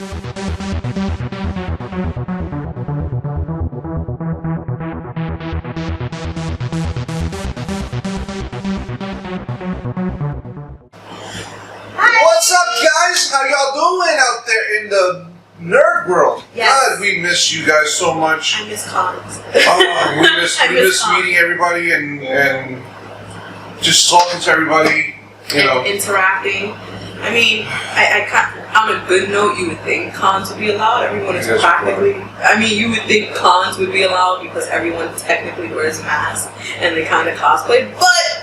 What's up, guys? How y'all doing out there in the nerd world? Yes. God, we miss you guys so much. I miss cons. We miss meeting everybody and just talking to everybody, and interacting. I mean, on a good note, you would think cons would be allowed. Everyone is practically. I mean, you would think cons would be allowed because everyone technically wears masks and they kind of cosplay, but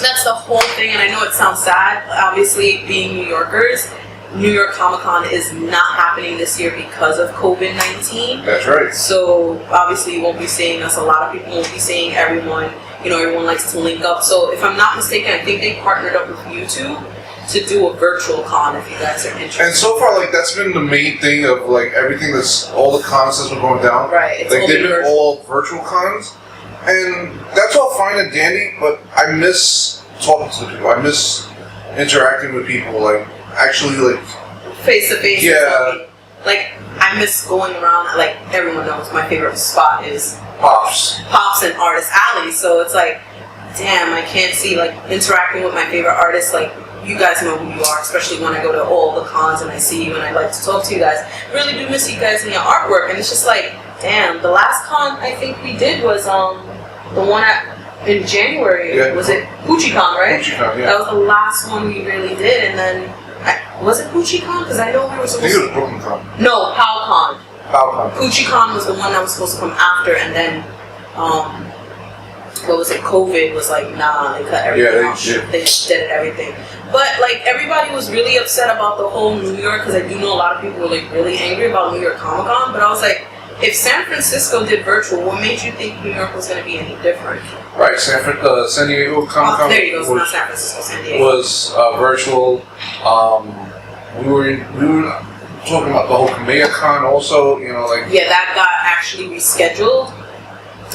that's the whole thing. And I know it sounds sad. Obviously, being New Yorkers, New York Comic Con is not happening this year because of COVID-19. That's right. So obviously, you won't be seeing us. A lot of people won't be seeing everyone. Everyone likes to link up. So if I'm not mistaken, I think they partnered up with YouTube to do a virtual con if you guys are interested. And so far, that's been the main thing of everything that's all the cons that's been going down. Right. It's they've been all virtual cons, and that's all fine and dandy. But I miss talking to people. I miss interacting with people. Actually, face to face. Yeah. I miss going around. Everyone knows my favorite spot is Pops and Artist Alley. So it's damn, I can't see interacting with my favorite artists. You guys know who you are, especially when I go to all the cons and I see you and I like to talk to you guys. I really do miss you guys and your artwork, and it's just damn. The last con I think we did was the one in January. Yeah. Was it PoochieCon, right? PoochieCon, yeah. That was the last one we really did, and then was it PoochieCon? Because I know we were supposed I think it was Brooklyn Con. No, PowCon. PowCon. PoochieCon was the one that was supposed to come after, and then what was it? COVID was nah, they cut everything off. They did everything. But everybody was really upset about the whole New York, because I do know a lot of people were really angry about New York Comic Con. But I was if San Francisco did virtual, what made you think New York was going to be any different? Right, San Diego Comic Con. There you go. It's not San Francisco, San Diego. Was virtual. We were talking about the whole KissManga Con also. Yeah, that got actually rescheduled.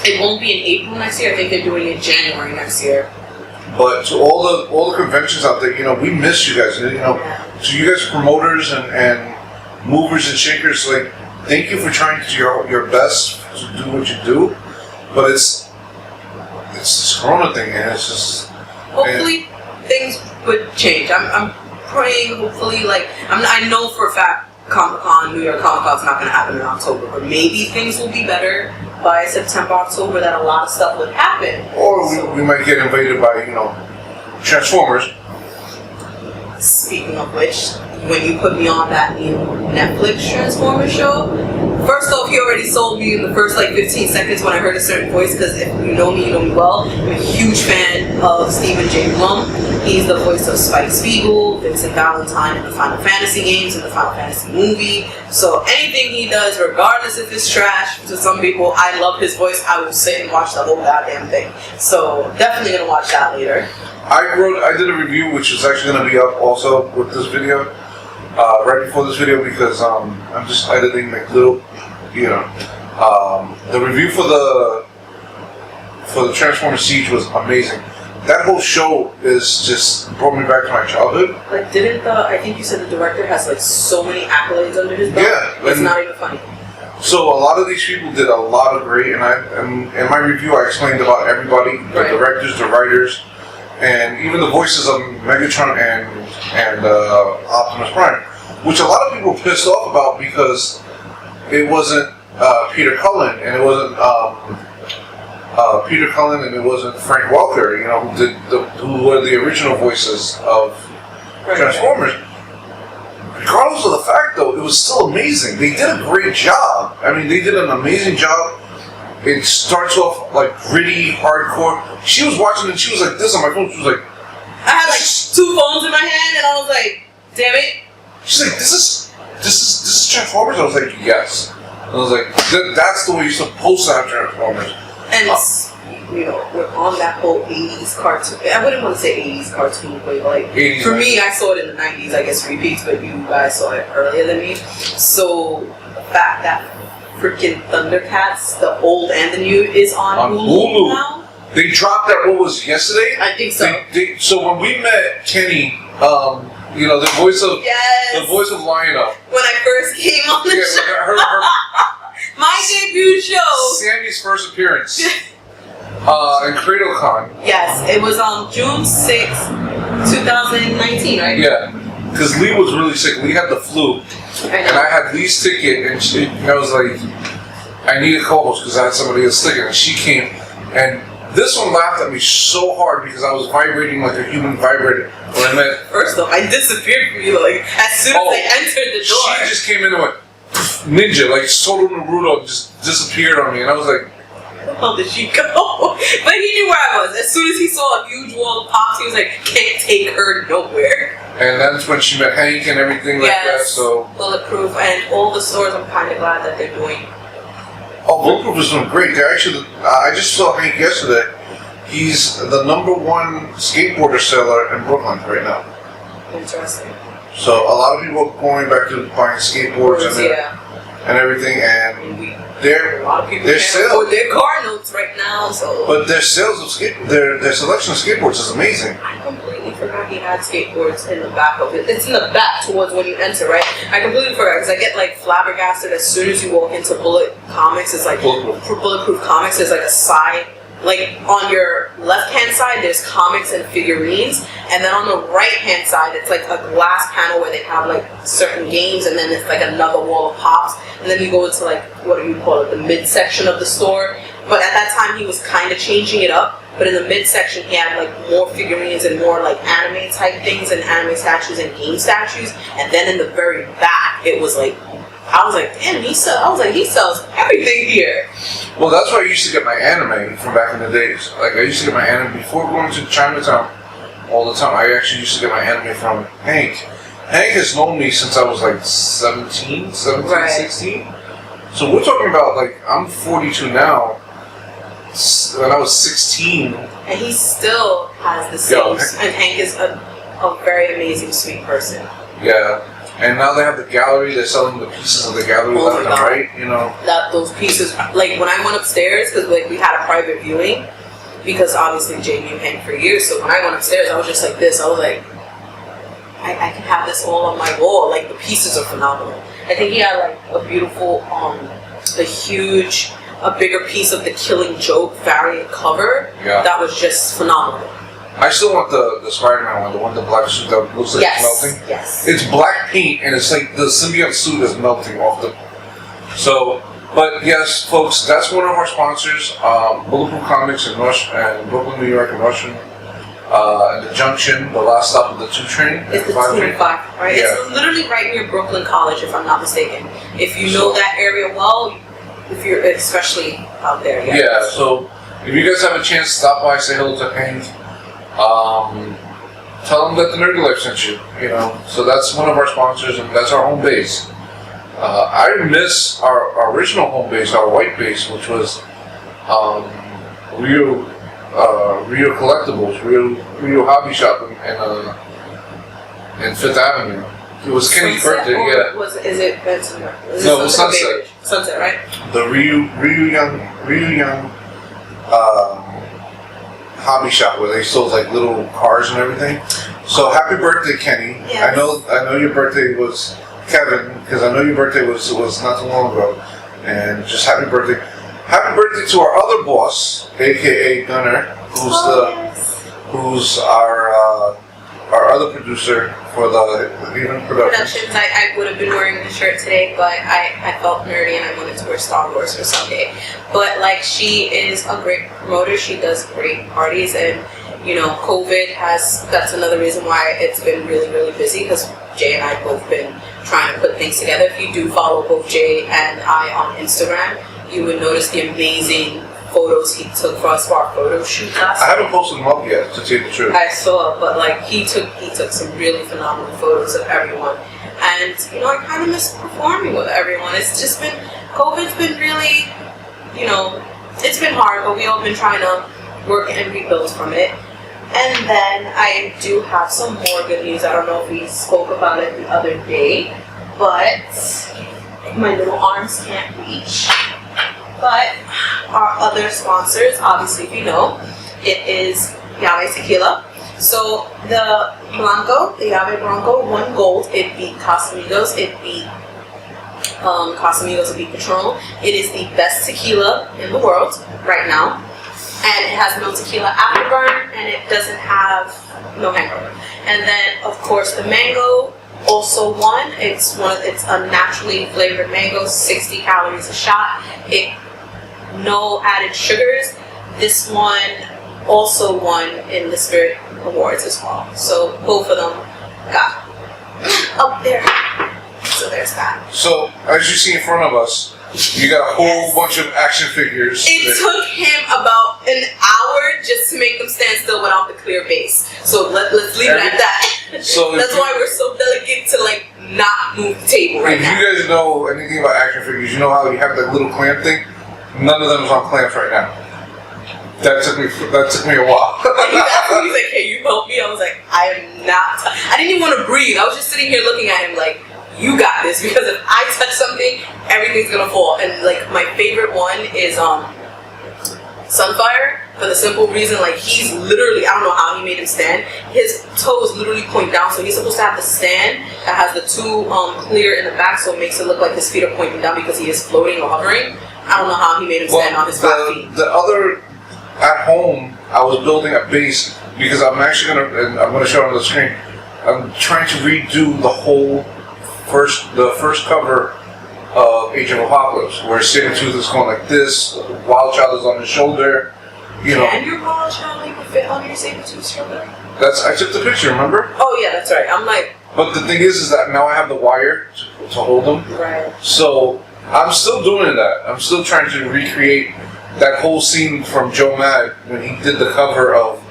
It won't be in April next year. I think they're doing it January next year. But to all the conventions out there, we miss you guys. To you guys promoters and movers and shakers, thank you for trying to do your best to do what you do. But it's this Corona thing, and it's just hopefully things would change. I'm praying. Hopefully, I know for a fact Comic-Con, New York Comic Con is not going to happen in October, but maybe things will be better by September, October, that a lot of stuff would happen. Or we might get invaded by, Transformers. Speaking of which, when you put me on that new Netflix Transformers show, first off, you already sold me in the first 15 seconds when I heard a certain voice, because if you know me well. I'm a huge fan of Stephen J. Blum. He's the voice of Spike Spiegel, Vincent Valentine in the Final Fantasy games, and the Final Fantasy movie. So anything he does, regardless if it's trash, to some people, I love his voice. I will sit and watch the whole goddamn thing. So definitely gonna watch that later. I did a review, which is actually going to be up also with this video, right before this video, because I'm just editing little, the review for the Transformers Siege was amazing. That whole show is just brought me back to my childhood. I think you said the director has so many accolades under his belt? Yeah. It's not even funny. So a lot of these people did a lot of great, and in my review I explained about everybody, the directors, the writers, and even the voices of Megatron and Optimus Prime, which a lot of people were pissed off about because it wasn't Peter Cullen, and it wasn't and it wasn't Frank Welker, who were the original voices of Transformers. Regardless of the fact, though, it was still amazing. They did a great job. I mean, they did an amazing job. It starts off gritty, hardcore. She was watching and she was like this on my phone. She was like, I had 2 phones in my hand and I was like, damn it. She's like, this is Transformers? I was like, yes. And I was like, that's the way you're supposed to have Transformers. And we're on that whole 80s cartoon. I wouldn't want to say 80s cartoon, but 80s, for me, I saw it in the 90s, I guess repeats, but you guys saw it earlier than me. So the fact that freaking Thundercats, the old and the new, is on Hulu now. They dropped that. What was yesterday? I think so. So when we met Kenny, You know, the voice of Yes. Lionel. When I first came on the show. Her My debut show. Sammy's first appearance in CradleCon. Yes, it was on June 6th, 2019, right? Yeah, because Lee was really sick. Lee had the flu, and I had Lee's ticket, and I was like, I need a co-host because I had somebody else's ticket, and she came, and this one laughed at me so hard because I was vibrating like a human vibrator when I met. First off, I disappeared from you like as soon as I entered the door. She just came in and went ninja, like Solo Naruto, just disappeared on me, and I was like, where the hell did she go? But he knew where I was. As soon as he saw a huge wall of pops, he was like, can't take her nowhere. and that's when she met Hank and everything like that. So Bulletproof and all the stores, I'm kind of glad that they're doing. Oh, Bulletproof is doing great. They're actually, I just saw Hank yesterday. He's the #1 skateboarder seller in Brooklyn right now. Interesting. So a lot of people are going back to buying skateboards and everything, and A lot of people their can't afford their car notes right now, so. But their sales of their selection of skateboards is amazing. I completely forgot he had skateboards in the back of it. It's in the back towards when you enter, right? I completely forgot because I get like flabbergasted as soon as you walk into Bullet Comics. It's like for Bulletproof Comics, there's like a side. Like on your left-hand side, there's comics and figurines, and then on the right-hand side, it's like a glass panel where they have like certain games, and then it's like another wall of pops, and then you go into like, what do you call it, the mid-section of the store. But at that time, he was kind of changing it up. But in the mid-section, he had like more figurines and more like anime type things, and anime statues and game statues. And then in the very back, it was like, I was like, damn, he sells everything here. Well, that's where I used to get my anime from back in the days. Like I used to get my anime before going to Chinatown all the time. I actually used to get my anime from Hank. Hank has known me since I was like 17, 16. So we're talking about like, I'm 42 now. When I was 16. And he still has the same, and Hank is a very amazing, sweet person. Yeah. And now they have the gallery, they're selling the pieces of the gallery left and right, you know. Those pieces, like when I went upstairs, because like we had a private viewing, because obviously Jay knew Hank for years, so when I went upstairs, I was just like this, I was like, I can have this all on my wall, like the pieces are phenomenal. I think he had like a beautiful, a bigger piece of the Killing Joke variant cover, that was just phenomenal. I still want the Spider-Man one, the one, the black suit that looks like it's melting. Yes. It's black paint, and it's like the symbiote suit is melting off the. So, but yes, folks, that's one of our sponsors, Bulletproof Comics in Brooklyn, New York, and Russian. And the Junction, the last stop of the 2 train. It's the 2 5, right? Yeah. It's literally right near Brooklyn College, if I'm not mistaken. If you know that area well, if you're especially out there. Yeah. So if you guys have a chance, stop by, say hello to Hank. Tell them that the Nerdy Life sent you, you know. So that's one of our sponsors, and that's our home base. I miss our original home base, our white base, which was Rio Collectibles, Rio Hobby Shop in 5th Avenue. It was Kenny's birthday, Is it Benson? No, it was Sunset. Sunset, right? The Rio Young hobby shop where they sold like little cars and everything. So happy birthday, Kenny! Yes. I know your birthday was Kevin, because I know your birthday was not too long ago, and just happy birthday! Happy birthday to our other boss, aka Gunner, who's our other producer for the event productions. I would have been wearing the shirt today, but I felt nerdy and I wanted to wear Star Wars for Sunday. But like, she is a great promoter. She does great parties, and you know, that's another reason why it's been really, really busy, because Jay and I both been trying to put things together. If you do follow both Jay and I on Instagram, you would notice the amazing photos he took for us for our photo shoot last I haven't posted them up yet, to tell you the truth. I saw, but like he took some really phenomenal photos of everyone, and you know, I kind of miss performing with everyone. It's just been, COVID's been really, you know, it's been hard, but we all been trying to work and rebuild from it. And then I do have some more good news. I don't know if we spoke about it the other day, but my little arms can't reach. But our other sponsors, obviously, if you know, it is Yave Tequila. So the Blanco, the Yave Blanco, won gold. It beat Casamigos. It beat Casamigos. It beat Patron. It is the best tequila in the world right now, and it has no tequila afterburn, and it doesn't have no hangover. And then of course the mango also won. It's a naturally flavored mango, 60 calories a shot. No added sugars. This one also won in the Spirit Awards as well. So both of them got up there. So there's that. So as you see in front of us, you got a whole bunch of action figures. It took him about an hour just to make them stand still without the clear base. So let's leave it at that. So that's why we're so delicate to like not move the table right now. If you guys know anything about action figures, you know how you have that little clamp thing. None of them is on clamps right now. That took me a while. He's like, "Hey, you help me." I was like, "I am not." I didn't even want to breathe. I was just sitting here looking at him like, "You got this," because if I touch something, everything's gonna fall. And like my favorite one is Sunfire, for the simple reason, like he's literally, I don't know how he made him stand. His toes literally point down, so he's supposed to have the stand that has the two clear in the back, so it makes it look like his feet are pointing down because he is floating or hovering. I don't know how he made him stand on his back feet. The other, at home, I was building a base because I'm actually I'm gonna show it on the screen. I'm trying to redo the first cover of Age of Apocalypse, where Sabretooth is going like this, Wild Child is on his shoulder, you know. And your Wild Child even fit on your Sabretooth shoulder? I took the picture, remember? Oh yeah, that's right. I'm like... But the thing is that now I have the wire to hold them. Right. So, I'm still doing that. I'm still trying to recreate that whole scene from Joe Mad when he did the cover of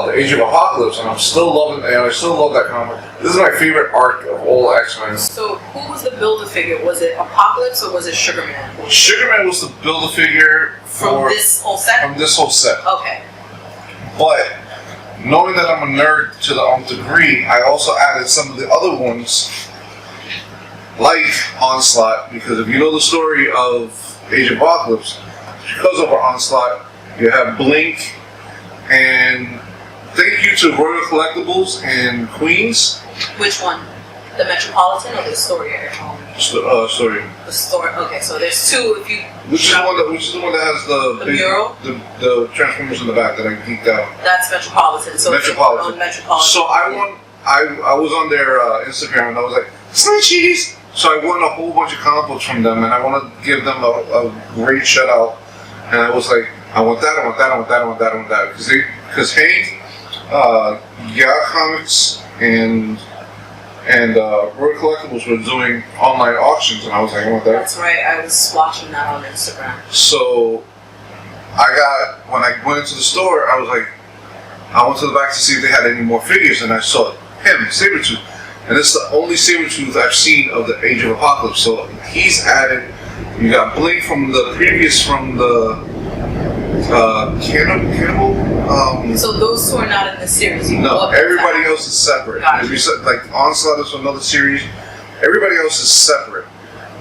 the Age of Apocalypse, and I still love that comic. This is my favorite arc of all X-Men. So who was the Build-A-Figure? Was it Apocalypse or was it Sugarman? Sugarman was the Build-A-Figure from this whole set? From this whole set. Okay. But knowing that I'm a nerd to the nth degree, I also added some of the other ones, like Onslaught, because if you know the story of Age of Apocalypse, because of our Onslaught, you have Blink, and thank you to Royal Collectibles in Queens. Which one? The Metropolitan or the Story? Story. The Story. Okay, so there's two. If you which is the one that has the mural, the Transformers in the back that I geeked out. That's Metropolitan. So Metropolitan. Metropolitan. So I was on their Instagram and I was like, Snitchies! So I won a whole bunch of comic books from them, and I want to give them a great shout out. And I was like, I want that, I want that, I want that, I want that, I want that. Because Hank, Yave Comics, and Royal Collectibles were doing online auctions, and I was like, I want that. That's right, I was watching that on Instagram. So, when I went into the store, I was like, I went to the back to see if they had any more figures, and I saw him, Sabretooth. And it's the only Sabretooth I've seen of the Age of Apocalypse. So he's added, you got Blink from the Cannibal. So those two are not in the series. No, everybody else is separate. Gotcha. Like Onslaught is another series. Everybody else is separate.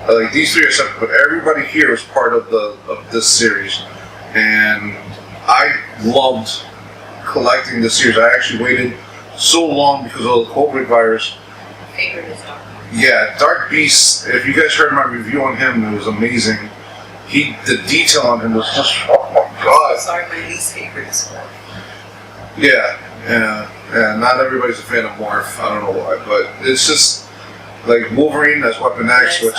Like these three are separate, but everybody here is part of this series. And I loved collecting this series. I actually waited so long because of the COVID virus. Favorite is Dark. Yeah, Dark Beast. If you guys heard my review on him, it was amazing. The detail on him was just, oh my god. Sorry, my least favorite is Morph. Yeah. Not everybody's a fan of Morph. I don't know why, but it's just like Wolverine. That's Weapon X, which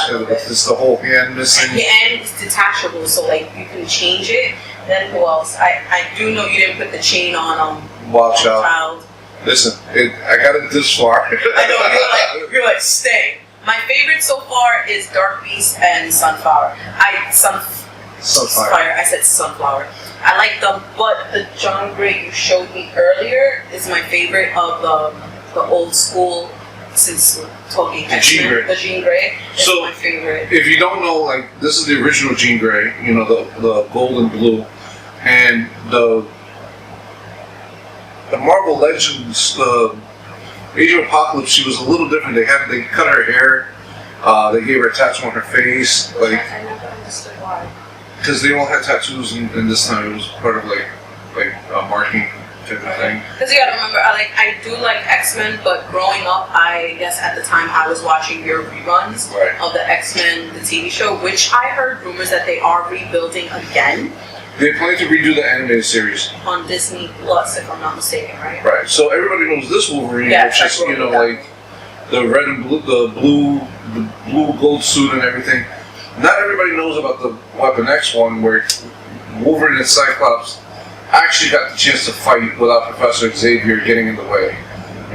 is the whole hand missing. The hand is detachable, so like you can change it. Then who else? I do know you didn't put the chain on Wild Child. Listen, I got it this far. I know, you're like, stay. My favorite so far is Dark Beast and Sunflower. Sunfire. I said Sunflower. I like them, but the John Gray you showed me earlier is my favorite of the old school, since we're talking X-Men. The Jean Grey is my favorite. If you don't know, like, this is the original Jean Grey, you know, the gold and blue, and the Marvel Legends, Age of Apocalypse, she was a little different. They cut her hair, they gave her a tattoo on her face, like. I never understood why. Because they all had tattoos, and this time it was part of like marking type of thing. Because you gotta remember, I do like X-Men, but growing up, I guess at the time I was watching your reruns of the X-Men, the TV show, which I heard rumors that they are rebuilding again. They plan to redo the animated series on Disney Plus, if I'm not mistaken, right? Right. So everybody knows this Wolverine, which is like the red and blue, the blue gold suit and everything. Not everybody knows about the Weapon X one, where Wolverine and Cyclops actually got the chance to fight without Professor Xavier getting in the way.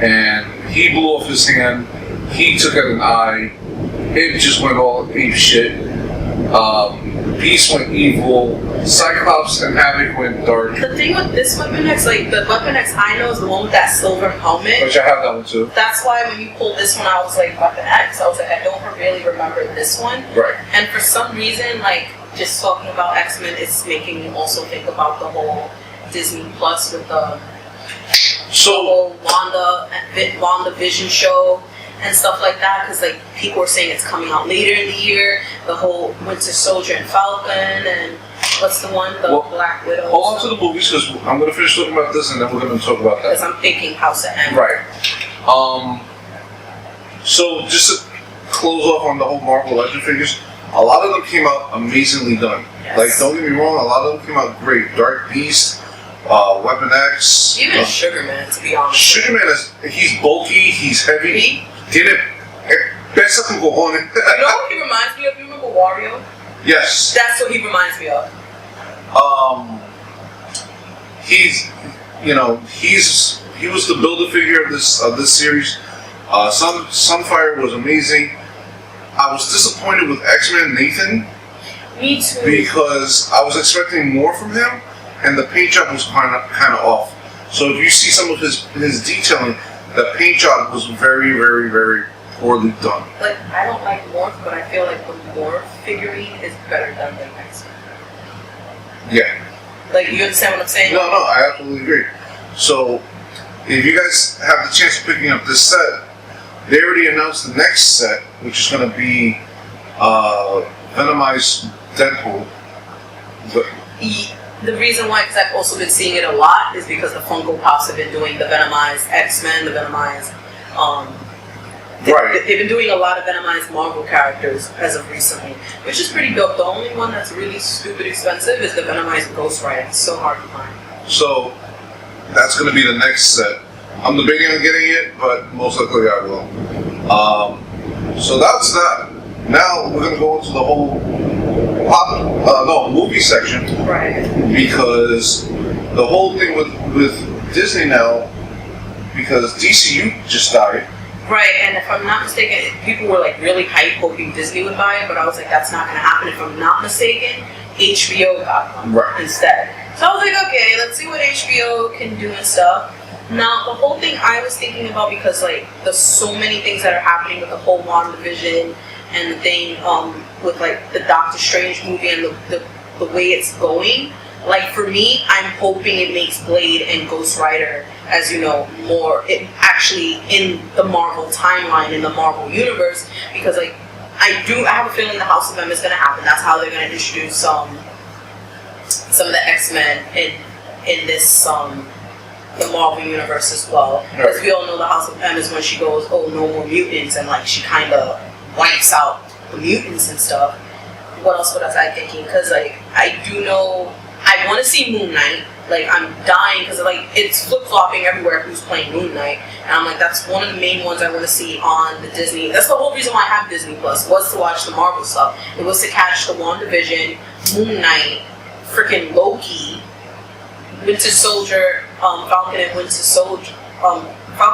And he blew off his hand, he took out an eye, it just went all ape shit. Beast went evil, Cyclops and Havoc went dark. The thing with this Weapon X, the Weapon X I know is the one with that silver helmet. Which I have that one too. That's why when you pulled this one, I was like, Weapon X. I was like, I don't really remember this one. Right. And for some reason, just talking about X-Men, it's making me also think about the whole Disney Plus with the whole Wanda Vision show and stuff like that, because people are saying it's coming out later in the year. The whole Winter Soldier and Falcon, and what's the one, Black Widow. Hold on to the movies, because I'm going to finish talking about this and then we're going to talk about that. Because I'm thinking House of M. Right. So just to close off on the whole Marvel Legend figures, a lot of them came out amazingly done. Yes. Don't get me wrong, a lot of them came out great. Dark Beast, Weapon X. Even Sugar Man, to be honest. Sugar Man he's bulky, he's heavy. Tiene pesa con cojones. You know what he reminds me of? You remember Wario? Yes. That's what he reminds me of. He was the Build-A-Figure of this series. Sunfire was amazing. I was disappointed with X-Men Nathan. Me too. Because I was expecting more from him, and the paint job was kind of off. So if you see some of his detailing, the paint job was very, very, very poorly done. I don't like Morph, but I feel like the Morph figurine is better than the X-Men. Yeah. You understand what I'm saying? No, I absolutely agree. So, if you guys have the chance of picking up this set, they already announced the next set, which is going to be Venomized Deadpool. The reason why, because I've also been seeing it a lot, is because the Funko Pops have been doing the Venomized X-Men, the Venomized... They've been doing a lot of Venomized Marvel characters as of recently, which is pretty dope. The only one that's really stupid expensive is the Venomized Ghost Rider. It's so hard to find. So, that's going to be the next set. I'm debating on getting it, but most likely I will. So that's that. Now we're going to go into the whole movie section. Right. Because the whole thing with Disney now, because DCU just died. Right, and if I'm not mistaken, people were really hype hoping Disney would buy it, but I was like, that's not going to happen. If I'm not mistaken, HBO got one instead. So I was like, okay, let's see what HBO can do and stuff. Now, the whole thing I was thinking about, because there's so many things that are happening with the whole WandaVision and the thing with the Doctor Strange movie and the way it's going. For me, I'm hoping it makes Blade and Ghost Rider, as you know, more actually in the Marvel timeline, in the Marvel universe, because I have a feeling the House of M is going to happen. That's how they're going to introduce some of the X-Men in this the Marvel universe as well. Because we all know the House of M is when she goes, oh, no more mutants, and she kind of wipes out the mutants and stuff. What else was I thinking? Because I do know I want to see Moon Knight. I'm dying because it's flip-flopping everywhere who's playing Moon Knight, and I'm that's one of the main ones I want to see on the Disney. That's the whole reason why I have Disney Plus, was to watch the Marvel stuff. It was to catch the WandaVision, Moon Knight, freaking Loki, Winter Soldier, Falcon and Winter Soldier.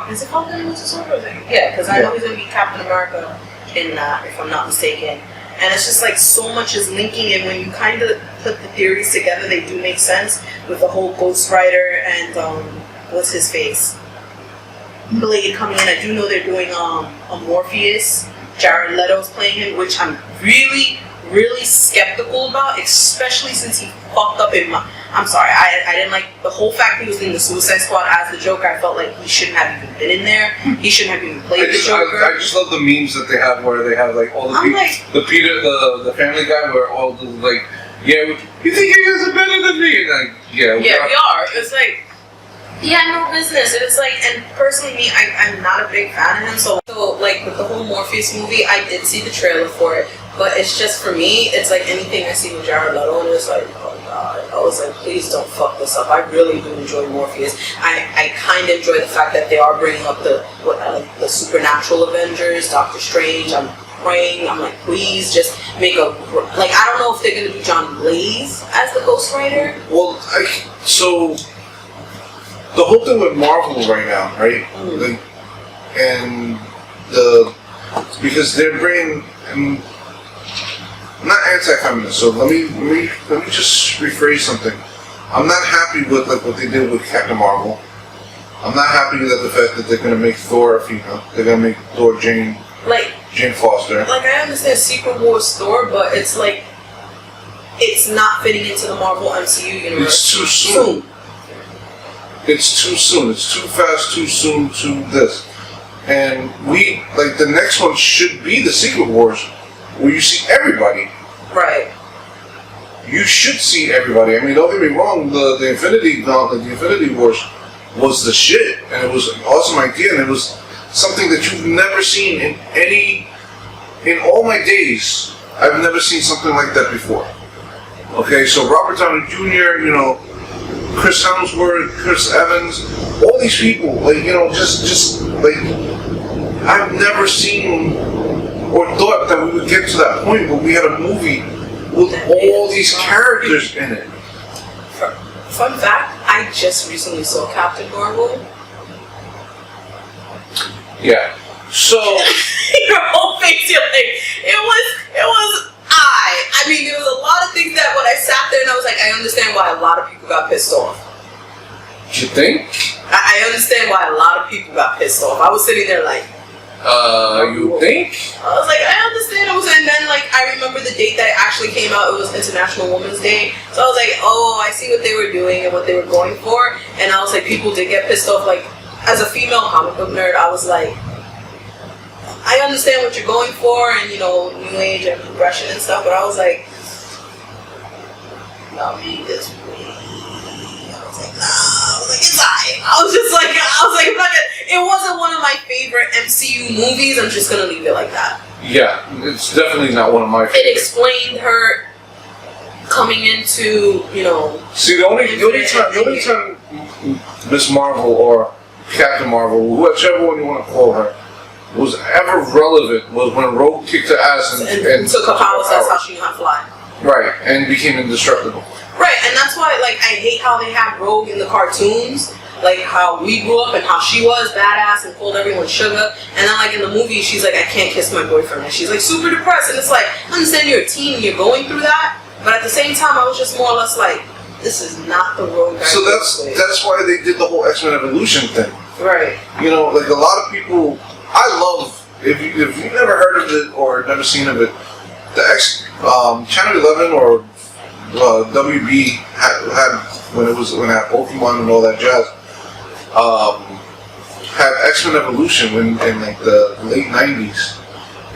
Is it Falcon and Winter Soldier? Yeah, because I know he's going to be Captain America in that, if I'm not mistaken. And it's just so much is linking, and when you kind of put the theories together, they do make sense with the whole Ghost Rider and what's his face, Blade coming in. I do know they're doing a Morpheus. Jared Leto's playing him, which I'm really, really skeptical about, especially since he fucked up in I'm sorry, I didn't like the whole fact he was in the Suicide Squad as the Joker. I felt like he shouldn't have even been in there. He shouldn't have even played the Joker. I just love the memes that they have where they have all the the Family Guy, where all the you think you guys are better than me, and Yeah, we are. It's like, he had no business. And it's like, and personally, me, I'm not a big fan of him. So, like, with the whole Morpheus movie, I did see the trailer for it. But it's just, for me, it's like anything I see with Jared Leto, and it's like, oh god. I was like, please don't fuck this up. I really do enjoy Morpheus. I kind of enjoy the fact that they are bringing up the supernatural Avengers, Doctor Strange. I'm praying. I'm like, please just make a, like, I don't know if they're going to do John Blaze as the Ghost Rider. Well, so the whole thing with Marvel right now, right? And because they're bringing, not anti-feminist. So let me just rephrase something. I'm not happy with like what they did with Captain Marvel. I'm not happy with the fact that they're gonna make Thor a female. They're gonna make Thor Jane Foster. Like, I understand Secret Wars Thor, but it's like, it's not fitting into the Marvel MCU universe. It's too soon. It's too soon. It's too fast, too soon, to this. And the next one should be the Secret Wars, where you see everybody. Right. You should see everybody. I mean, don't get me wrong, the Infinity Gauntlet, the Infinity Wars was the shit, and it was an awesome idea, and it was something that you've never seen in all my days. I've never seen something like that before. Okay, so Robert Downey Jr., Chris Hemsworth, Chris Evans, all these people, just I've never seen or thought that we would get to that point where we had a movie with all these characters in it. Fun fact, I just recently saw Captain Marvel. Yeah. So your whole face, you're like, it was I mean, there was a lot of things that when I sat there and I was like, I understand why a lot of people got pissed off. You think? I understand why a lot of people got pissed off. I was sitting there like, you think? I was like, I understand. And then like, I remember the date that it actually came out. It was International Women's Day. So I was like, oh, I see what they were doing and what they were going for. And I was like, people did get pissed off. Like, as a female comic book nerd, I was like, I understand what you're going for, and new age and progression and stuff, but I was like, not me this way. I was like, nah. I was like, it's alright. I was like, it wasn't one of my favorite MCU movies. I'm just gonna leave it like that. Yeah, it's definitely not one of my favorites. It explained her coming into, See, the only time Miss Marvel or Captain Marvel, whichever one you want to call her, was ever relevant was when Rogue kicked her ass and took her powers. That's how she knew how to fly. Right, and became indestructible. Right, and that's why, like, I hate how they have Rogue in the cartoons, like how we grew up and how she was badass and called everyone sugar, and then like in the movie she's like, I can't kiss my boyfriend, and she's like super depressed, and it's like, I understand you're a teen and you're going through that, but at the same time I was just more or less like, this is not the Rogue. So that's why they did the whole X-Men Evolution thing. Right. Like a lot of people. I love, if you've never heard of it or never seen of it, the Channel 11 or WB had when it had Pokemon and all that jazz, had X-Men Evolution in like the late 90s.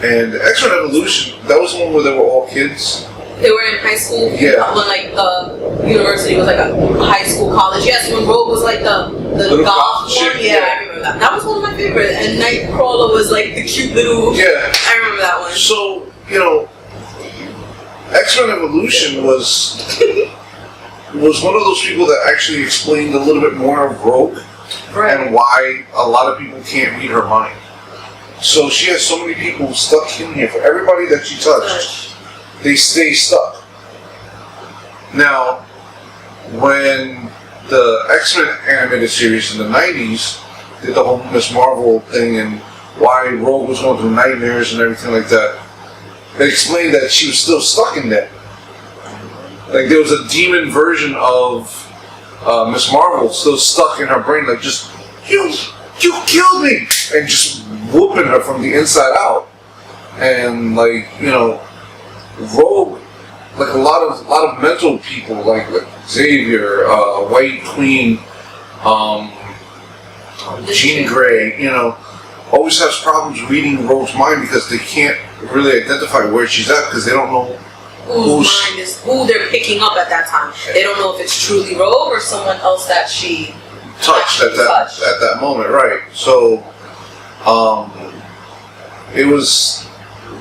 And X-Men Evolution, that was the one where they were all kids. They were in high school. Yeah. When like university was like a high school, college. Yes, when Rogue was like the golf one. Yeah, I remember that. That was one of my favorites. And Nightcrawler was like the cute little. Yeah. I remember that one. So X-Men Evolution was one of those people that actually explained a little bit more of Rogue and why a lot of people can't read her mind. So she has so many people stuck in here. For everybody that she touched, they stay stuck. Now, when the X-Men animated series in the 90s did the whole Miss Marvel thing and why Rogue was going through nightmares and everything like that, they explained that she was still stuck in that. Like there was a demon version of Miss Marvel still stuck in her brain, like just, you killed me! And just whooping her from the inside out. And Rogue, like a lot of mental people, like Xavier, White Queen, Jean Grey, always has problems reading Rogue's mind because they can't really identify where she's at because they don't know who they're picking up at that time. They don't know if it's truly Rogue or someone else that she touched at that moment, right? So, it was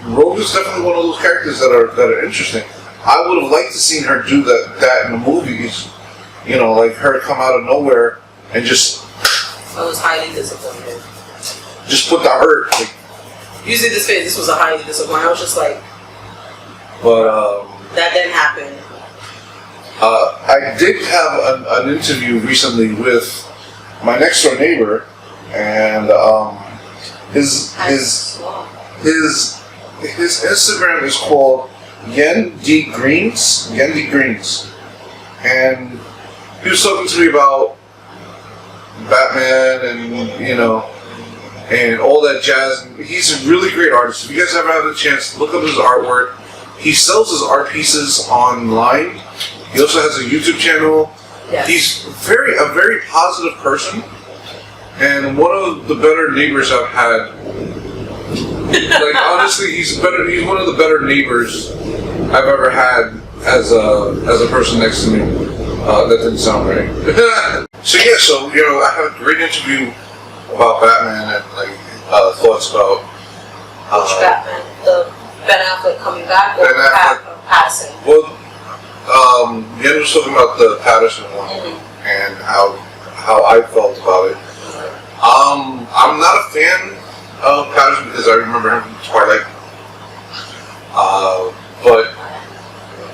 Rogue is definitely one of those characters that are interesting. I would have liked to seen her do that in the movies. You know, like her come out of nowhere and just. I was highly disappointed. Just put the hurt. Like, usually this was a highly disappointed. I was just like. But that didn't happen. I did have an interview recently with my next door neighbor, and his Instagram is called yendegreez, and he was talking to me about Batman and all that jazz. He's a really great artist. If you guys ever have a chance to look up his artwork, he sells his art pieces online. He also has a YouTube channel. Yes. He's a very positive person, and one of the better neighbors I've had. Like honestly, he's one of the better neighbors I've ever had as a person next to me. That didn't sound right. So I had a great interview about Batman and thoughts about which Batman? The Ben Affleck coming back or Ben Affleck Patterson? Well, Yen was talking about the Patterson one and how I felt about it. I'm not a fan of Patterson because I remember him from Twilight. But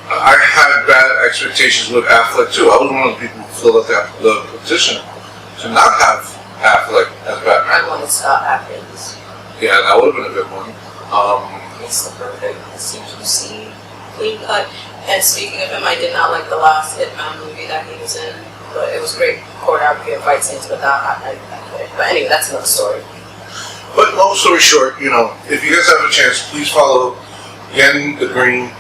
I had bad expectations with Affleck too. I was one of the people who filled out the petition to not have Affleck as Batman. I want to stop Atkins. Yeah, that would have been a good one. It's the perfect CQC clean cut. And speaking of him, I did not like the last Hitman movie that he was in, but it was great choreography and fight scenes. But that I quit. But anyway, that's another story. But long story short, if you guys have a chance, please follow yendegreez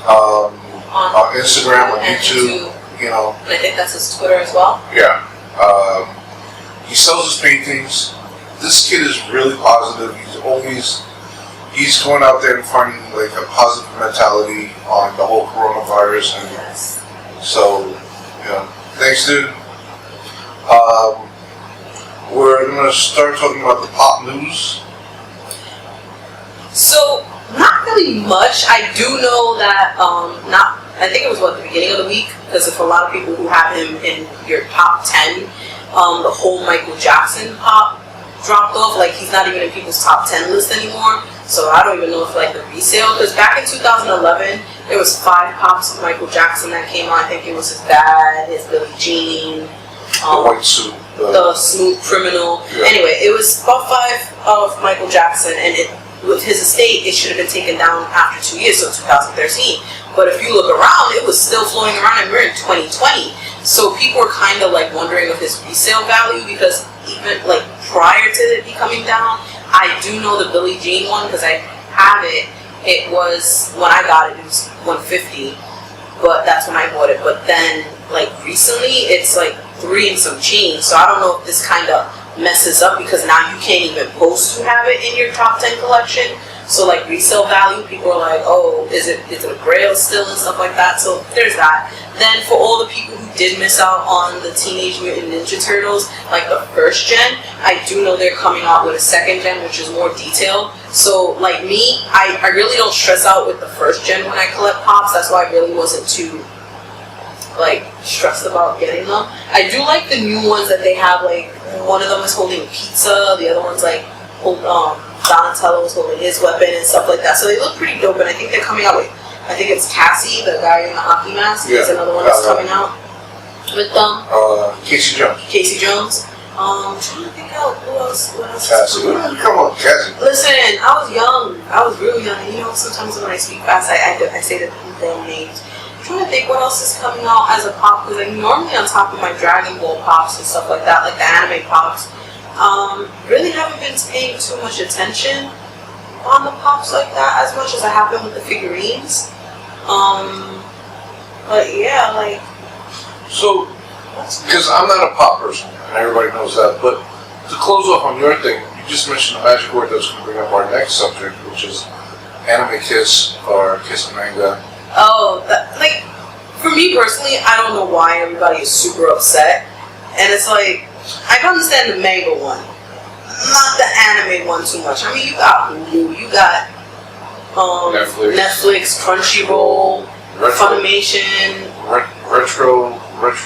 on Instagram, on YouTube. And I think that's his Twitter as well. Yeah. He sells his paintings. This kid is really positive. He's going out there and finding like a positive mentality on the whole coronavirus, and yes. So thanks, dude. We're gonna start talking about the pop news. So not really much. I do know that I think it was the beginning of the week, because for a lot of people who have him in your top 10, the whole Michael Jackson pop dropped off. Like he's not even in people's top 10 list anymore. So I don't even know if the resale, because back in 2011 there was 5 pops of Michael Jackson that came out. I think it was his dad, his Billie Jean, the white suit, the Smooth Criminal. Yeah. Anyway, it was about 5 of Michael Jackson, and with his estate, it should have been taken down after 2 years, so 2013. But if you look around, it was still floating around, and we're in 2020. So people were kind of wondering of his resale value, because even prior to it coming down, I do know the Billie Jean one because I have it. It was, when I got it, it was $150, but that's when I bought it. But then recently, it's 3 and some change. So I don't know if this kind of messes up, because now you can't even post to have it in your top 10 collection. So resale value, people are oh, is it a grail still and stuff like that. So there's that. Then for all the people who did miss out on the Teenage Mutant Ninja Turtles, the first gen, I do know they're coming out with a second gen, which is more detailed. So me, I really don't stress out with the first gen when I collect pops. That's why I really wasn't too stressed about getting them. I do like the new ones that they have. One of them is holding pizza, the other one's Donatello's holding his weapon and stuff like that. So they look pretty dope, and I think they're coming out with, I think it's Cassie, the guy in the hockey mask. There's another one that's coming out with them. Casey Jones. Casey Jones. I'm trying to think out what else. Cassie. Come on, Cassie. Listen, I was young. I was real young. And sometimes when I speak fast, I say the wrong names. I'm trying to think what else is coming out as a pop, because normally on top of my Dragon Ball pops and stuff like that, the anime pops, really haven't been paying too much attention on the pops like that as much as I have been with the figurines. But yeah, so, because I'm not a pop person, and everybody knows that, but to close off on your thing, you just mentioned the magic word that's going to bring up our next subject, which is AnimeKiss or KissManga. Oh, like, for me personally, I don't know why everybody is super upset. And it's like, I can understand the manga one, not the anime one too much. I mean, you got Hulu, you got Netflix, Crunchyroll, Funimation. Retro.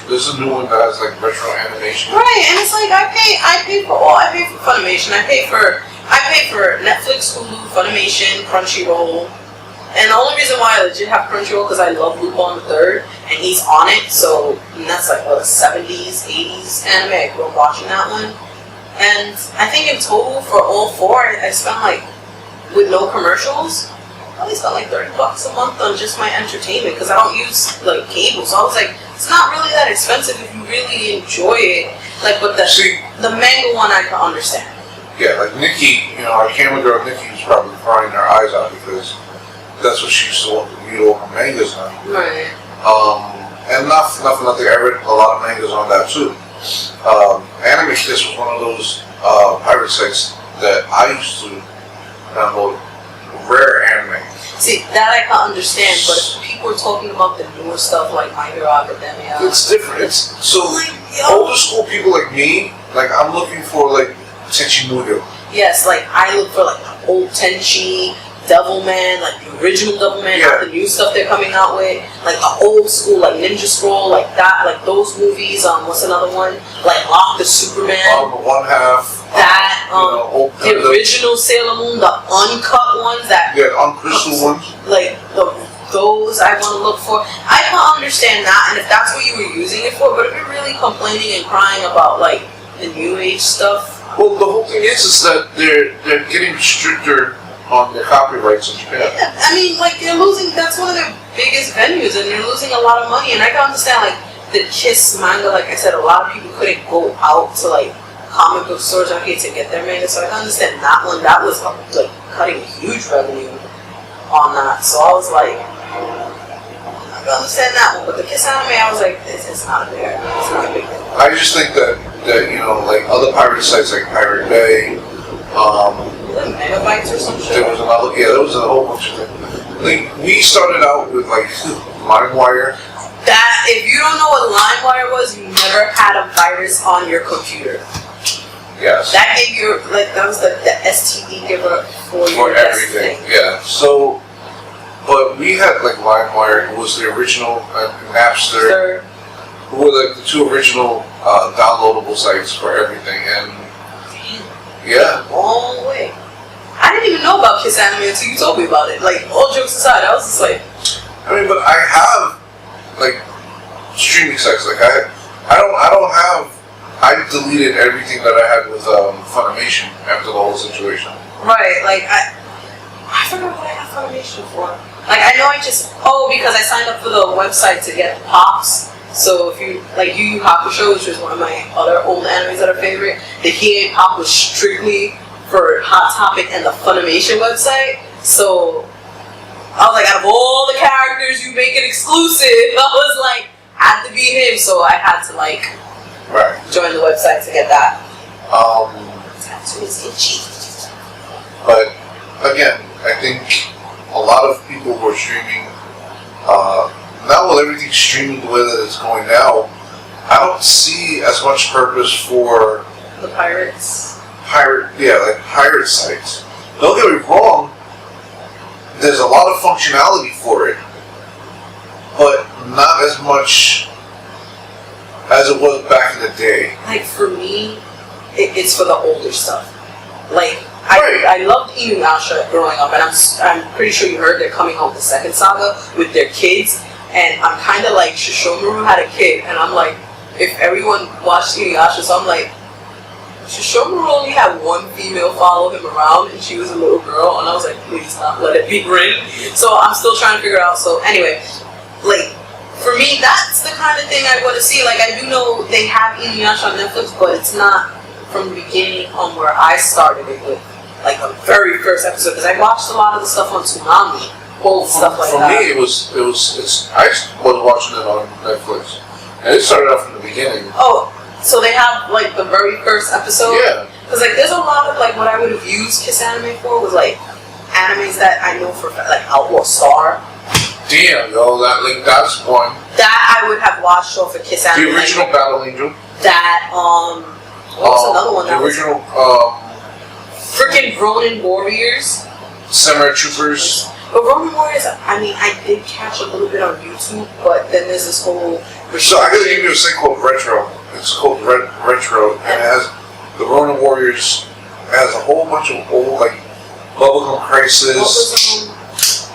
There's a new one that has like retro animation. Right, and it's like I pay for all. I pay for Funimation. I pay for Netflix, Hulu, Funimation, Crunchyroll. And the only reason why I legit have Crunchyroll because I love Lupin the Third, and he's on it. So and that's like what, 70s, 80s anime. I grew up watching that one, and I think in total for all four, I spent like, with no commercials, I only spent like $30 a month on just my entertainment because I don't use like cable. So I was like, it's not really that expensive if you really enjoy it. Like, but the manga one I can understand. Yeah, like Nikki, our camera girl Nikki was probably crying her eyes out because that's what she used to read all her mangas on. Right. And nothing. I read a lot of mangas on that too. AnimeKiss was one of those pirate sites that I used to download rare anime. See, that I can understand, but if people are talking about the newer stuff like My Hero Academia, it's different. It's so older school people like me. Like I'm looking for like Tenchi Muyo. Yes, like I look for like old Tenchi, Devilman, like the original Devilman, not the new stuff they're coming out with, like the old school, like Ninja Scroll, like that, like those movies. What's another one? Like Lock the Superman. One half. That the original Sailor Moon, the uncut ones, that uncrystal ones. Like those I want to look for. I can understand that, and if that's what you were using it for. But if you're really complaining and crying about like the new age stuff, well, the whole thing is that they're getting stricter on their copyrights in Japan. Yeah, I mean, like they're losing. That's one of their biggest venues, and they're losing a lot of money. And I can understand like the KissManga. Like I said, a lot of people couldn't go out to like comic book stores out here to get their manga, so I can understand that one. That was like cutting huge revenue on that. So I was like, I can understand that one. But the Kiss anime, I was like, it's not there. It's not a big deal. I just think that like other pirate sites like Pirate Bay, Megabytes or some shit. There was a whole bunch of things. Like we started out with like LimeWire. That if you don't know what LimeWire was, you never had a virus on your computer. Yes. That gave you that was the STD giver for everything. Yeah. So, but we had like LimeWire, who was the original, Napster, who were like the two original downloadable sites for everything, and long way. I didn't even know about Kiss Anime until you told me about it. Like all jokes aside, I was just like, I mean, but I have like streaming sites. Like I deleted everything that I had with Funimation after the whole situation. Right, like I forgot what I had Funimation for. Like I know because I signed up for the website to get Pops. So if you like Yu Yu Hakusho, which is one of my other old animes that are favorite, the Hiei Pop was strictly for Hot Topic and the Funimation website. So I was like, out of all the characters you make it exclusive, I was like, had to be him. So I had to like join the website to get that. Tattoo is itchy. But again, I think a lot of people who are streaming, now with everything streaming the way that it's going now, I don't see as much purpose for the pirates. Pirate sites. Don't get me wrong, there's a lot of functionality for it, but not as much as it was back in the day. Like for me, it's for the older stuff. Like I loved Inuyasha growing up, and I'm pretty sure you heard they're coming out with the second saga with their kids, and I'm kind of like Shishomaru had a kid, and I'm like, if everyone watched Inuyasha, so I'm like, Shishomaru only had one female follow him around, and she was a little girl, and I was like, please not let it be Rin. So I'm still trying to figure out. So anyway, like for me, that's the kind of thing I want to see. Like I do know they have Inuyasha on Netflix, but it's not from the beginning on where I started it with, like the very first episode, because I watched a lot of the stuff on Toonami, old stuff like that. For me, I was watching it on Netflix, and it started out from the beginning. Oh, so they have like the very first episode? Yeah. Because like there's a lot of like what I would have used Kiss Anime for was like animes that I know for like Outlaw Star. Damn, yo, that's one. That I would have watched off of Kiss Anime. The original Battle Angel. That what was another one? The original freaking Ronin Warriors. Samurai Troopers. But Ronin Warriors, I mean, I did catch a little bit on YouTube, but then there's this whole. So I gotta give you a thing called Retro. It's called Retro, and it has the Ronin Warriors. It has a whole bunch of old Bubblegum Crisis.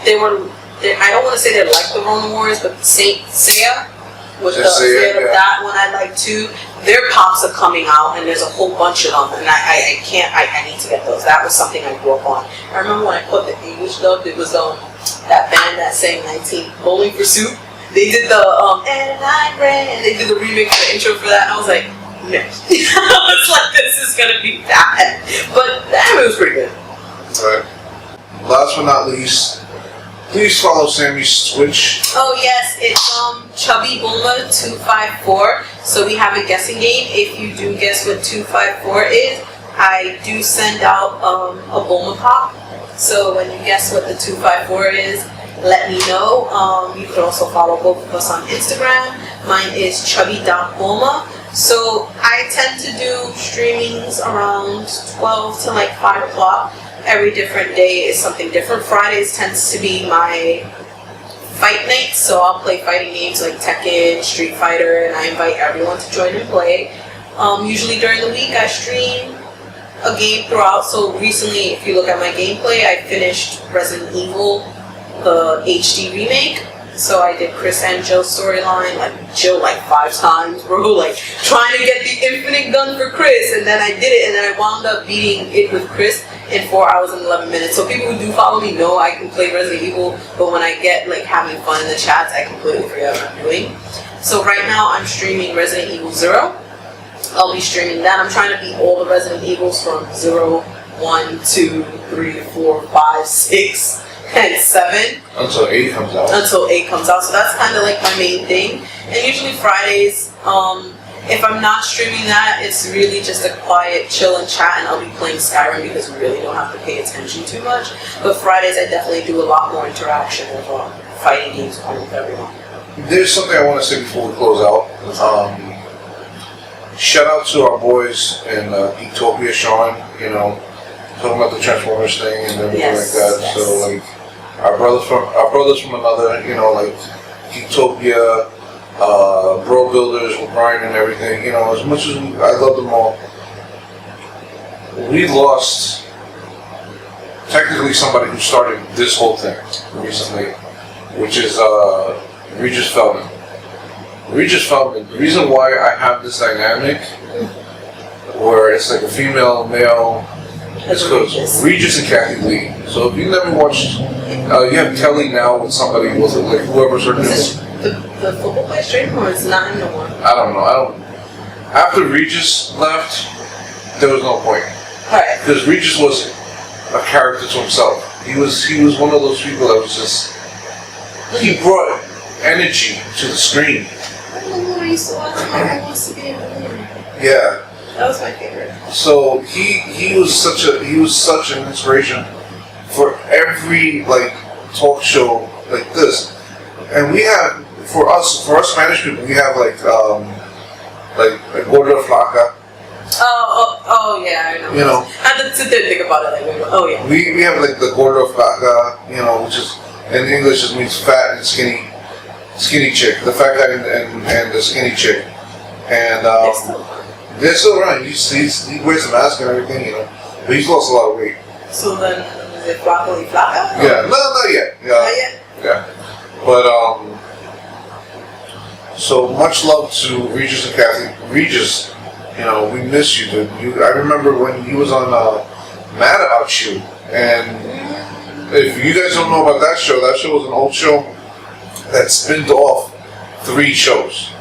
They were. I don't want to say they're like the Ronin Warriors, but Saint Seiya was that one I like too. Their pops are coming out, and there's a whole bunch of them, and I can't. I need to get those. That was something I grew up on. I remember when I put the English dub. It was that band that sang 19 Bowling for Soup. They did the and I ran, and they did the remix, the intro for that. And I was like, no. I was like, this is gonna be bad, but the anime was pretty good. Right. Last but not least, please follow Sammy's Twitch. Oh yes, it's Chubby Bulma 254. So we have a guessing game. If you do guess what 254 is, I do send out a Bulma pop. So when you guess what the 254 is, let me know. You can also follow both of us on Instagram. Mine is chubby.bulma. So I tend to do streamings around 12 to 5 o'clock. Every different day is something different. Fridays tends to be my fight nights, so I'll play fighting games like Tekken, Street Fighter, and I invite everyone to join and play. Usually during the week I stream a game throughout, so recently if you look at my gameplay, I finished Resident Evil, the HD remake. So I did Chris and Jill's storyline, Jill 5 times, bro, trying to get the infinite gun for Chris, and then I did it, and then I wound up beating it with Chris in 4 hours and 11 minutes. So people who do follow me know I can play Resident Evil, but when I get having fun in the chats, I completely forget what I'm doing. So right now I'm streaming Resident Evil 0. I'll be streaming that. I'm trying to beat all the Resident Evils from 0, 1, 2, 3, 4, 5, 6, and 7. Until 8 comes out. So that's kind of my main thing. And usually Fridays, if I'm not streaming that, it's really just a quiet chill and chat, and I'll be playing Skyrim because we really don't have to pay attention too much. But Fridays I definitely do a lot more interaction with fighting games with everyone. There's something I want to say before we close out. Shout out to our boys in Geektopia, Sean, talking about the Transformers thing and everything like that. Yes. So our brothers from another, Geektopia, Bro Builders with Brian and everything, as much as I love them all, we lost technically somebody who started this whole thing recently, which is Regis Philbin. Regis Philbin, the reason why I have this dynamic where it's a female and male is because Regis and Kathy Lee. So if you never watched, you have Kelly now with somebody, whoever's her name. The football player straight or it's not anymore? I don't know. After Regis left, there was no point. Right. Because Regis was a character to himself. He was one of those people that was just, he brought energy to the screen. I used to watch my Wants to Be a Millionaire. Yeah. That was my favorite. So he was such an inspiration for every talk show like this. And we have for us Spanish people, we have Gordo Flaca. Oh yeah, I know. I had to sit there and think about it. Oh yeah. We have the Gordo Flaca, which is in English just means fat and skinny chick. The fat guy and the skinny chick. And they're still around. He wears a mask and everything, but he's lost a lot of weight. So then, is it Broccoli Flaca? Yeah, no, not yet. Not yet? Yeah. But, so much love to Regis and Kathy. Regis, we miss you, dude. I remember when he was on Mad About You. And if you guys don't know about that show was an old show that spinned off 3 shows.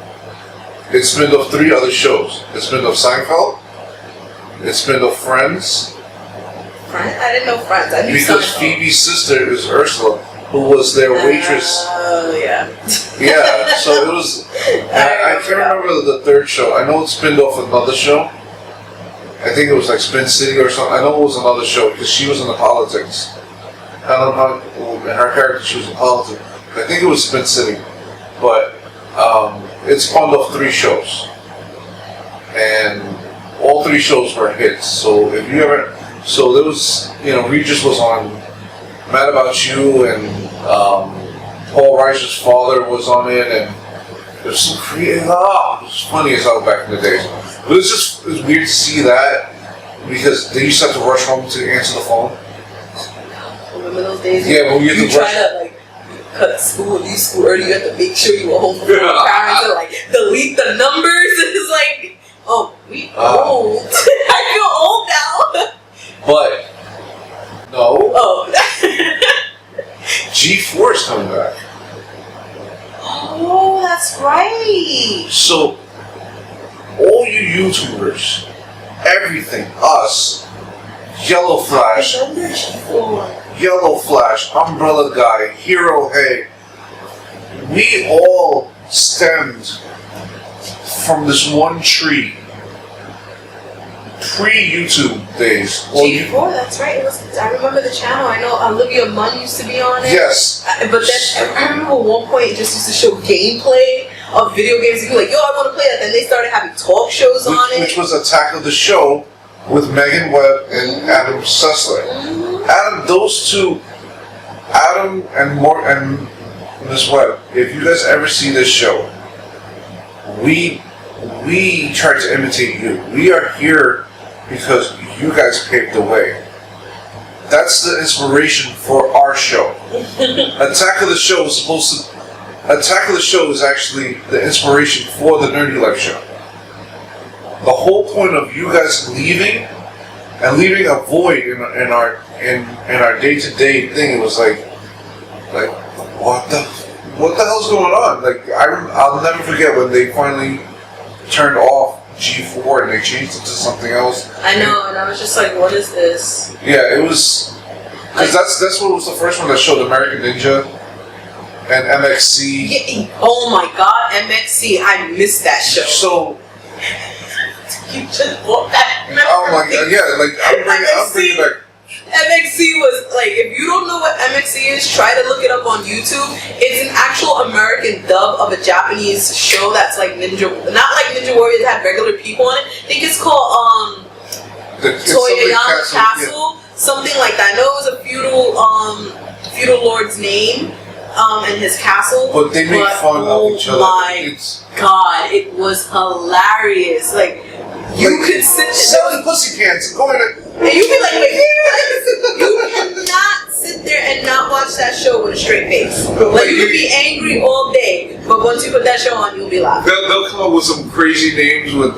It spinned off 3 other shows. It spinned off Seinfeld. It spinned off Friends. Friends? I didn't know Friends. I knew because Seinfeld. Phoebe's sister is Ursula, who was their waitress. Oh, yeah. Yeah, so it was. I can't remember the 3rd show. I know it spinned off another show. I think it was Spin City or something. I know it was another show because she was in the politics. I don't know her character. She was in politics. I think it was Spin City, but it spawned off 3 shows, and all 3 shows were hits. So if you ever, so there was, Regis was on Mad About You, and Paul Reiser's father was on it, and there's some creative. It was funny as hell back in the days. But it's weird to see that because they used to have to rush home to answer the phone. Remember those days? Yeah, when you try to cut school, leave school early. You have to make sure you were home before your parents and delete the numbers. It's like, oh, we old. I feel old now. But no. Oh. G4 is coming back. Oh, that's right. So, all you YouTubers, everything, us, Yellow Flash, Umbrella Guy, Hero Hey, we all stemmed from this one tree. Pre-YouTube days. G4, that's right. I remember the channel. I know Olivia Munn used to be on it. Yes. But then I remember at one point it just used to show gameplay of video games. You'd be like, yo, I want to play that. Then they started having talk shows on it. Which was Attack of the Show with Megan Webb and Adam Sessler. Mm-hmm. Those two, Adam and Ms. Webb, if you guys ever see this show, we try to imitate you. We are here because you guys paved the way. That's the inspiration for our show. Attack of the Show is actually the inspiration for the Nerdy Life show. The whole point of you guys leaving a void in our day-to-day thing was like what the hell's going on? I'll never forget when they finally turned off G4 and they changed it to something else. I know, and I was just like, what is this? Yeah, it was, because that's what was the first one that showed American Ninja and MXC. Yeah, oh my god, MXC, I missed that show. So you just brought that memory. Oh my god, yeah, I'm bringing back. MXC was if you don't know what MXC is, try to look it up on YouTube. It's an actual American dub of a Japanese show that's like Ninja, not like Ninja Warrior that had regular people on it. I think it's called Toyama Castle, something like that. I know it was a feudal lord's name, and his castle. But they make fun of each other. Oh my god, it was hilarious. You could sit there. Selling pussy cans, going to. And you'd be like, wait, you cannot sit there and not watch that show with a straight face. You could be angry all day, but once you put that show on, you'll be laughing. They'll come up with some crazy names with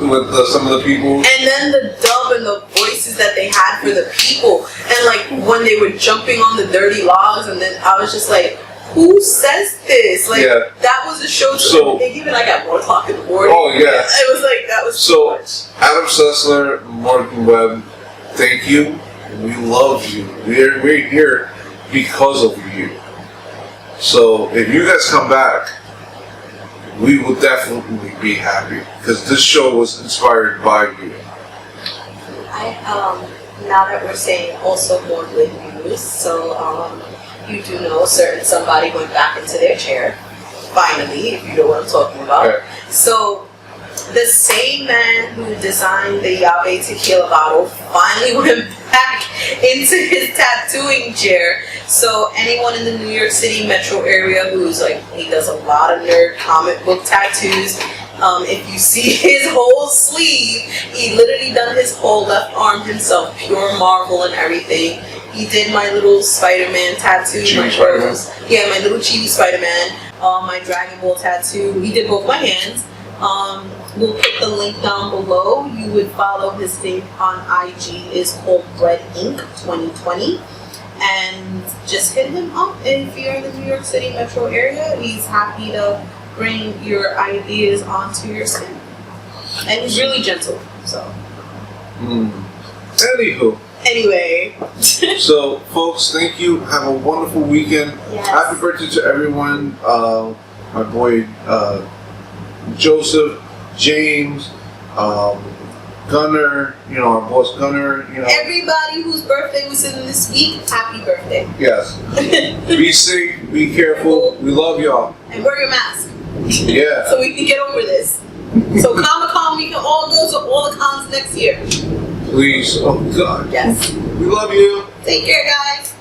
some of the people. And then the dub and the voices that they had for the people. And when they were jumping on the dirty logs, and then I was just like, who says this? That was a show. So even I got more talk in the morning. Oh yeah. It was that was so much. Adam Sessler, Martin Webb, thank you. We love you. We're here because of you. So if you guys come back, we will definitely be happy because this show was inspired by you. Now that we're saying also more good news, so you do know a certain somebody went back into their chair. Finally, if you know what I'm talking about. Okay. So the same man who designed the Yave Tequila bottle finally went back into his tattooing chair. So anyone in the New York City metro area who's he does a lot of nerd comic book tattoos. If you see his whole sleeve, he literally done his whole left arm himself, pure Marvel and everything. He did my little Spider-Man tattoo, my little chibi Spider-Man, my Dragon Ball tattoo. He did both my hands. We'll put the link down below. You would follow his thing on IG is called Bread Inc. 2020. And just hit him up if you're in the New York City metro area. He's happy to bring your ideas onto your skin. And he's really gentle, so. Anyway. So, folks, thank you. Have a wonderful weekend. Yes. Happy birthday to everyone. My boy Joseph, James, Gunner, our boss Gunner, Everybody whose birthday was in this week, happy birthday. Yes. Be safe, be careful. We love y'all. And wear your mask. Yeah. So we can get over this. So Comic-Con, we can all go to all the cons next year. Please. Oh, God. Yes. We love you. Take care, guys.